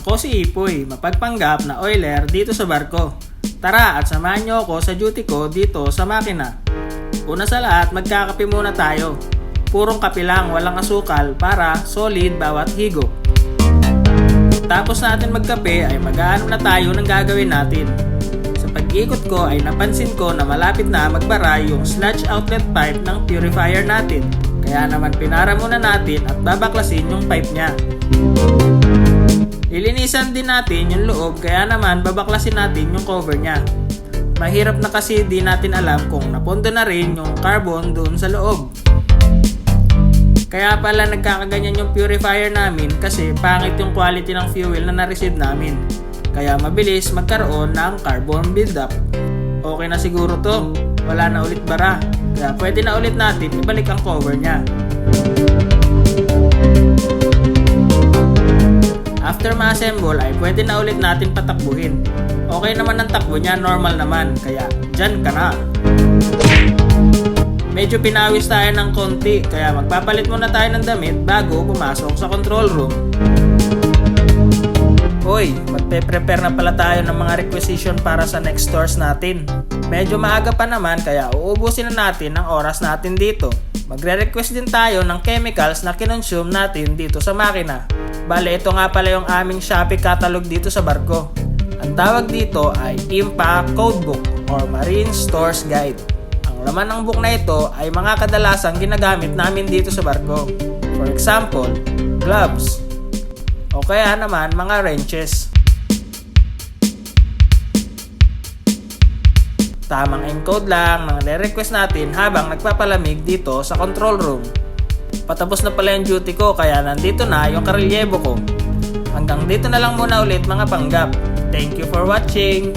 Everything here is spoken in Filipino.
Ako si Ipoy, mapagpanggap na oiler dito sa barko. Tara at samahan niyo ako sa duty ko dito sa makina. Una sa lahat, magkakape muna tayo. Purong kape lang, walang asukal para solid bawat higop. Tapos natin magkape ay mag-aanom na tayo ng gagawin natin. Sa pag-ikot ko ay napansin ko na malapit na magbara yung sludge outlet pipe ng purifier natin. Kaya naman pinara muna natin at babaklasin yung pipe niya. Lilinisan din natin yung loob kaya naman babaklasin natin yung cover niya. Mahirap na kasi di natin alam kung napondo na rin yung carbon doon sa loob. Kaya pala nagkakaganyan yung purifier namin kasi pangit yung quality ng fuel na na-receive namin. Kaya mabilis magkaroon ng carbon buildup. Okay na siguro to, wala na ulit bara. Kaya pwede na ulit natin ibalik ang cover niya. After ma-assemble ay pwede na ulit natin patakbuhin. Okay naman ang takbo niya, normal naman, kaya dyan ka na. Medyo pinawis tayo ng konti, kaya magpapalit muna tayo ng damit bago pumasok sa control room. Hoy, magpe-prepare na pala tayo ng mga requisition para sa next stores natin. Medyo maaga pa naman kaya uubusin na natin ang oras natin dito. Magre-request din tayo ng chemicals na kinonsume natin dito sa makina. Bale, ito nga pala yung aming Shopee catalog dito sa barko. Ang tawag dito ay IMPA Codebook or Marine Stores Guide. Ang laman ng book na ito ay mga kadalasang ginagamit namin dito sa barko. For example, gloves. O kaya naman mga wrenches. Tamang encode lang ng re-request natin habang nagpapalamig dito sa control room. Patapos na pala yung duty ko kaya nandito na yung karelyebo ko. Hanggang dito na lang muna ulit mga panggap. Thank you for watching!